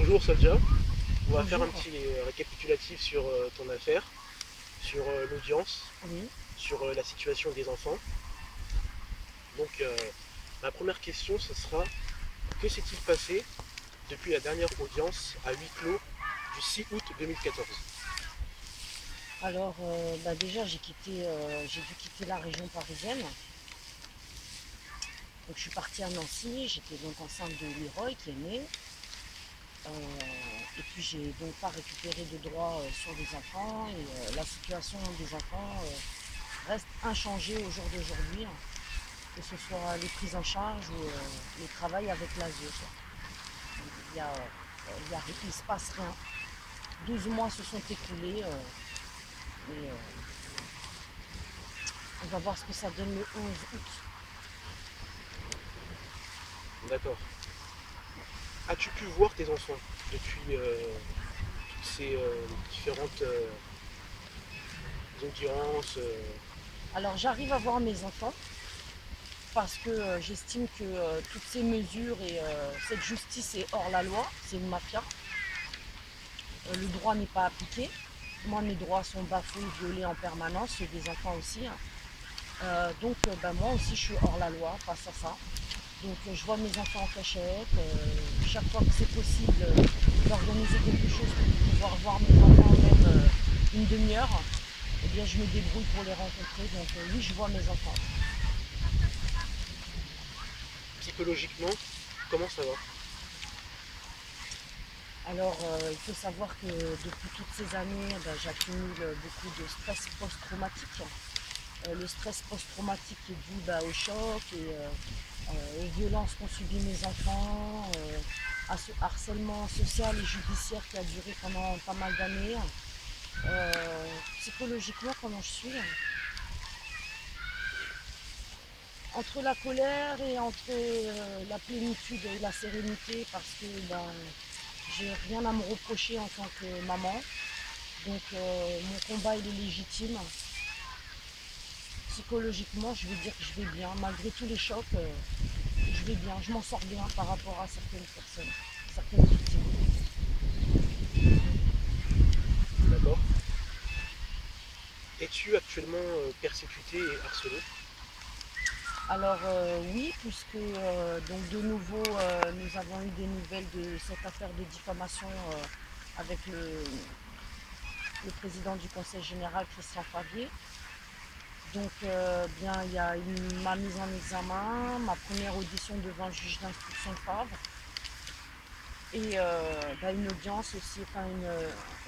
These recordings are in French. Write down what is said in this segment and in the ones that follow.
Bonjour Soldia, on va faire un Bonjour. petit récapitulatif sur ton affaire, sur l'audience, Oui. sur la situation des enfants. Donc ma première question ce sera que s'est-il passé depuis la dernière audience à huis clos du 6 août 2014? Alors, déjà, j'ai dû quitter la région parisienne. Donc, je suis partie à Nancy. J'étais donc enceinte de Leroy qui est né. Et puis, j'ai donc pas récupéré de droits sur les enfants. Et la situation des enfants reste inchangée au jour d'aujourd'hui, hein, que ce soit les prises en charge ou le travail avec l'ASE, quoi. Il y a, il se passe rien. 12 mois se sont écoulés. Et on va voir ce que ça donne le 11 août. D'accord. As-tu pu voir tes enfants depuis toutes ces différentes audiences Alors j'arrive à voir mes enfants parce que j'estime que toutes ces mesures et cette justice est hors la loi, c'est une mafia. Le droit n'est pas appliqué. Moi, mes droits sont bafoués, violés en permanence, ceux des enfants aussi, hein. Moi aussi, je suis hors la loi face à ça. Donc, je vois mes enfants en cachette. Chaque fois que c'est possible d'organiser quelque chose pour pouvoir voir mes enfants même une demi-heure, eh bien, je me débrouille pour les rencontrer. Donc, oui, je vois mes enfants. psychologiquement? Comment ça va? Alors, il faut savoir que depuis toutes ces années, j'accumule beaucoup de stress post-traumatique. Le stress post-traumatique est dû au choc et aux violences qu'ont subi mes enfants, à ce harcèlement social et judiciaire qui a duré pendant pas mal d'années. Psychologiquement, comment je suis? Entre la colère et entre la plénitude et la sérénité, parce que j'ai rien à me reprocher en tant que maman. Donc mon combat il est légitime. Psychologiquement, je vais dire que je vais bien. Malgré tous les chocs, je vais bien. Je m'en sors bien par rapport à certaines personnes, certaines victimes. D'accord. Es-tu actuellement persécuté et harcelé? Alors oui, puisque donc de nouveau nous avons eu des nouvelles de cette affaire de diffamation avec le président du Conseil général, Christian Favier. Donc il y a ma mise en examen, ma première audition devant le juge d'instruction Favre et une audience aussi,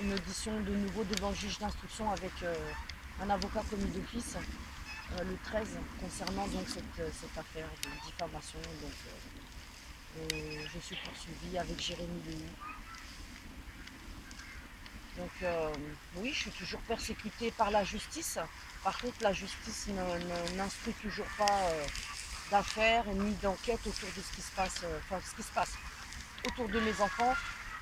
une audition de nouveau devant le juge d'instruction avec un avocat commis d'office le 13 concernant donc cette affaire de diffamation. Je suis poursuivie avec Jérémy Lehoux. Donc oui, je suis toujours persécutée par la justice. Par contre, la justice n'instruit toujours pas d'affaires ni d'enquête autour de ce qui se passe, ce qui se passe autour de mes enfants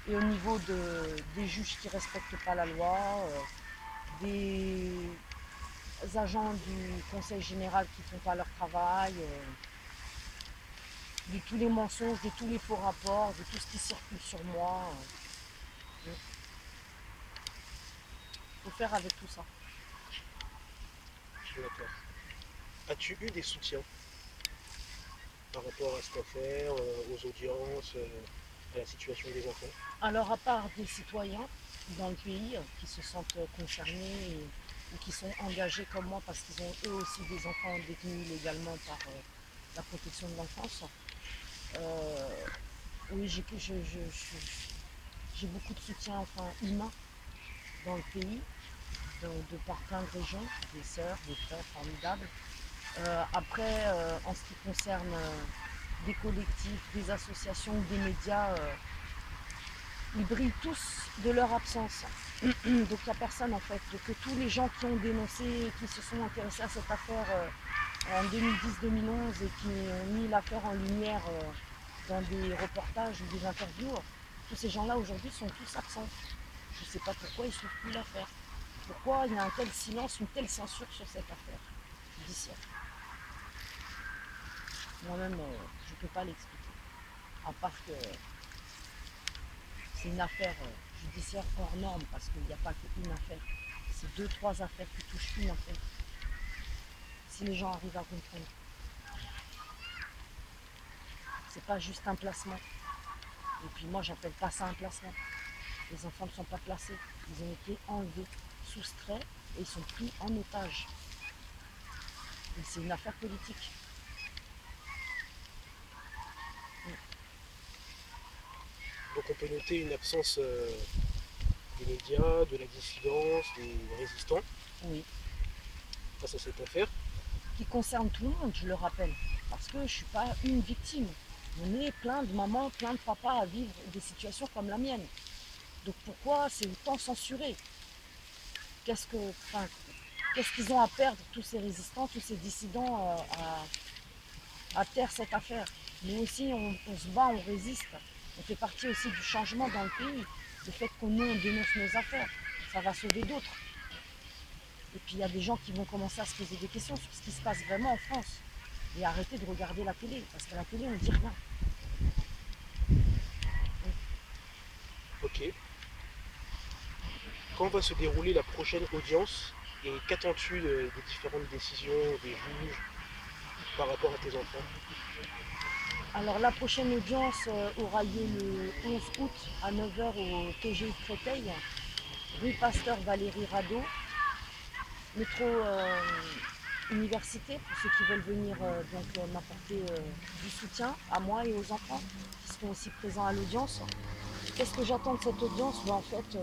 et au niveau des juges qui ne respectent pas la loi, des agents du Conseil général qui ne font pas leur travail, de tous les mensonges, de tous les faux rapports, de tout ce qui circule sur moi. Il faut faire avec tout ça. D'accord. As-tu eu des soutiens par rapport à cette affaire, aux audiences, à la situation des enfants? Alors, à part des citoyens dans le pays qui se sentent concernés ou qui sont engagés comme moi parce qu'ils ont eux aussi des enfants détenus illégalement par la protection de l'enfance, euh, oui, j'ai beaucoup de soutien humain dans le pays, de par plein de régions, des sœurs, des frères formidables. Après, en ce qui concerne des collectifs, des associations ou des médias, ils brillent tous de leur absence. Donc il n'y a personne en fait. Donc tous les gens qui ont dénoncé, qui se sont intéressés à cette affaire en 2010-2011 et qui ont mis l'affaire en lumière dans des reportages ou des interviews, tous ces gens-là aujourd'hui sont tous absents. Je ne sais pas pourquoi ils ne suivent plus l'affaire. Pourquoi il y a un tel silence, une telle censure sur cette affaire judiciaire. Moi-même, je ne peux pas l'expliquer. À part que c'est une affaire judiciaire hors norme, parce qu'il n'y a pas qu'une affaire. C'est deux, trois affaires qui touchent une affaire. Si les gens arrivent à comprendre. C'est pas juste un placement. Et puis moi, j'appelle pas ça un placement. Les enfants ne sont pas placés. Ils ont été enlevés, soustraits, et ils sont pris en otage. Et c'est une affaire politique. Donc on peut noter une absence des médias, de la dissidence, des résistants Oui. face à cette affaire. Qui concerne tout le monde, je le rappelle. Parce que je ne suis pas une victime. On est plein de mamans, plein de papas à vivre des situations comme la mienne. Donc pourquoi c'est autant censuré? Qu'est-ce qu'ils ont à perdre, tous ces résistants, tous ces dissidents, à taire cette affaire? Nous aussi, on se bat, on résiste. On fait partie aussi du changement dans le pays. Le fait qu'on dénonce nos affaires, ça va sauver d'autres. Et puis il y a des gens qui vont commencer à se poser des questions sur ce qui se passe vraiment en France. Et arrêter de regarder la télé, parce qu'à la télé, on ne dit rien. Ok. Quand va se dérouler la prochaine audience et qu'attends-tu des différentes décisions des juges par rapport à tes enfants? Alors la prochaine audience aura lieu le 11 août à 9 h au TGI de Créteil, rue Pasteur Valérie Radeau, métro Université, pour ceux qui veulent venir m'apporter du soutien à moi et aux enfants qui seront aussi présents à l'audience. Qu'est-ce que j'attends de cette audience? En fait,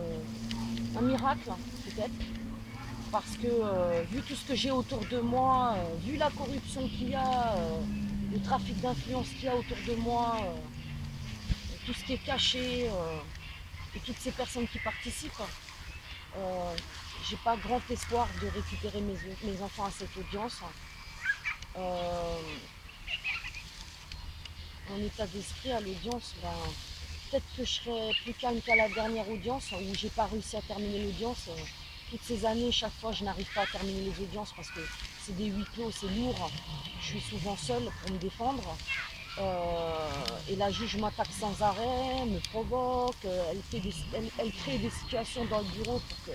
un miracle peut-être, parce que vu tout ce que j'ai autour de moi, vu la corruption qu'il y a, le trafic d'influence qu'il y a autour de moi, tout ce qui est caché, et toutes ces personnes qui participent, j'ai pas grand espoir de récupérer mes enfants à cette audience. En état d'esprit à l'audience, peut-être que je serai plus calme qu'à la dernière audience où j'ai pas réussi à terminer l'audience. Toutes ces années, chaque fois, je n'arrive pas à terminer les audiences parce que c'est des huis clos, c'est lourd. Je suis souvent seule pour me défendre. Et la juge m'attaque sans arrêt, me provoque, elle crée des situations dans le bureau pour que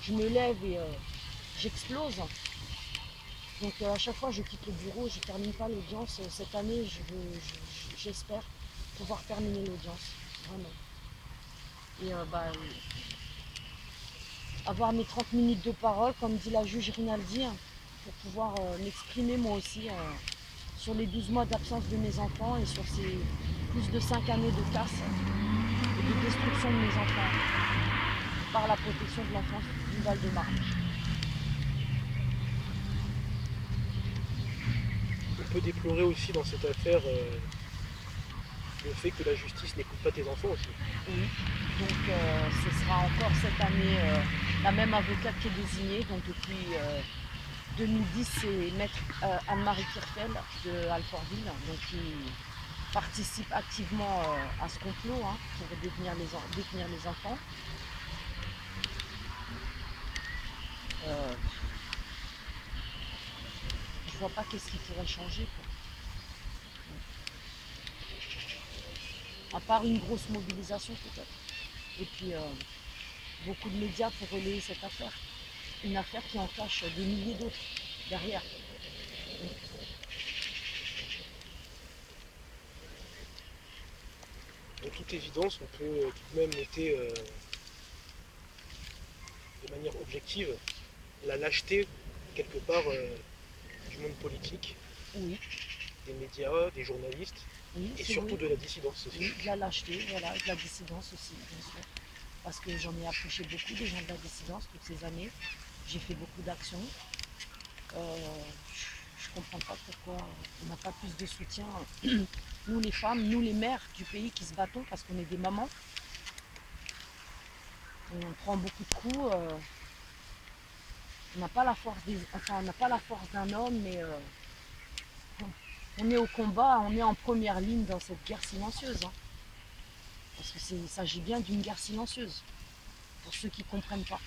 je me lève et j'explose. Donc à chaque fois je quitte le bureau, je ne termine pas l'audience. Cette année, j'espère pouvoir terminer l'audience, vraiment. Et avoir mes 30 minutes de parole, comme dit la juge Rinaldi, pour pouvoir m'exprimer moi aussi sur les 12 mois d'absence de mes enfants et sur ces plus de 5 années de casse et de destruction de mes enfants par la protection de l'enfance du Val-de-Marne. On peut déplorer aussi dans cette affaire le fait que la justice n'écoute pas tes enfants aussi. Oui, donc ce sera encore cette année la même avocate qui est désignée. Donc depuis 2010, c'est maître Anne-Marie Kirfel de Alfortville, donc qui participe activement à ce complot pour détenir les enfants. Je vois pas qu'est-ce qui pourrait changer, quoi. À part une grosse mobilisation peut-être. Et puis beaucoup de médias pour relayer cette affaire. Une affaire qui en cache des milliers d'autres derrière. De toute évidence, on peut tout de même noter de manière objective la lâcheté quelque part du monde politique, Oui, des médias, des journalistes oui, et c'est surtout oui. de la dissidence aussi. Oui, de la lâcheté, voilà, de la dissidence aussi, bien sûr. Parce que j'en ai approché beaucoup des gens de la dissidence toutes ces années. J'ai fait beaucoup d'actions. Je ne comprends pas pourquoi on n'a pas plus de soutien. Nous les femmes, nous les mères du pays qui se battons parce qu'on est des mamans. On prend beaucoup de coups. On n'a pas la force on n'a pas la force d'un homme, mais on est au combat, on est en première ligne dans cette guerre silencieuse. Parce qu'il s'agit bien d'une guerre silencieuse, pour ceux qui ne comprennent pas.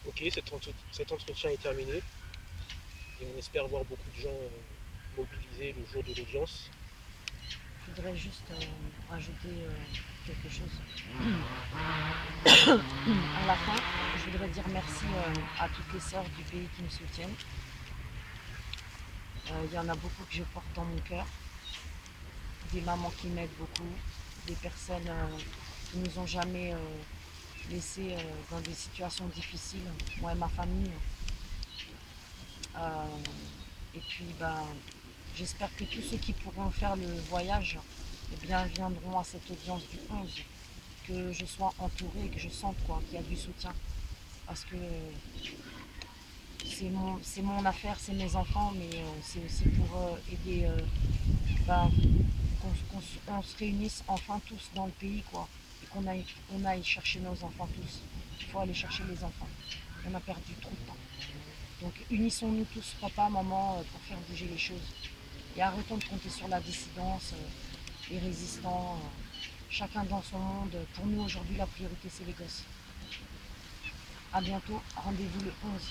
Ok, cet entretien est terminé. et on espère voir beaucoup de gens mobilisés le jour de l'audience. Je voudrais juste rajouter quelque chose. À la fin, je voudrais dire merci à toutes les sœurs du pays qui me soutiennent. Il y en a beaucoup que je porte dans mon cœur. Des mamans qui m'aident beaucoup, des personnes qui nous ont jamais laissés dans des situations difficiles, moi et ma famille. Euh, et puis, j'espère que tous ceux qui pourront faire le voyage eh bien, viendront à cette audience du 11. Que je sois entourée, que je sente qu'il y a du soutien. Parce que c'est mon affaire, c'est mes enfants, mais c'est aussi pour aider, qu'on se réunisse enfin tous dans le pays, et on aille chercher nos enfants tous. Il faut aller chercher les enfants. On a perdu trop de temps. Donc unissons-nous tous, papa, maman, pour faire bouger les choses. Et arrêtons de compter sur la dissidence, les résistants, chacun dans son monde. Pour nous, aujourd'hui, la priorité, c'est les gosses. A bientôt, rendez-vous le 11.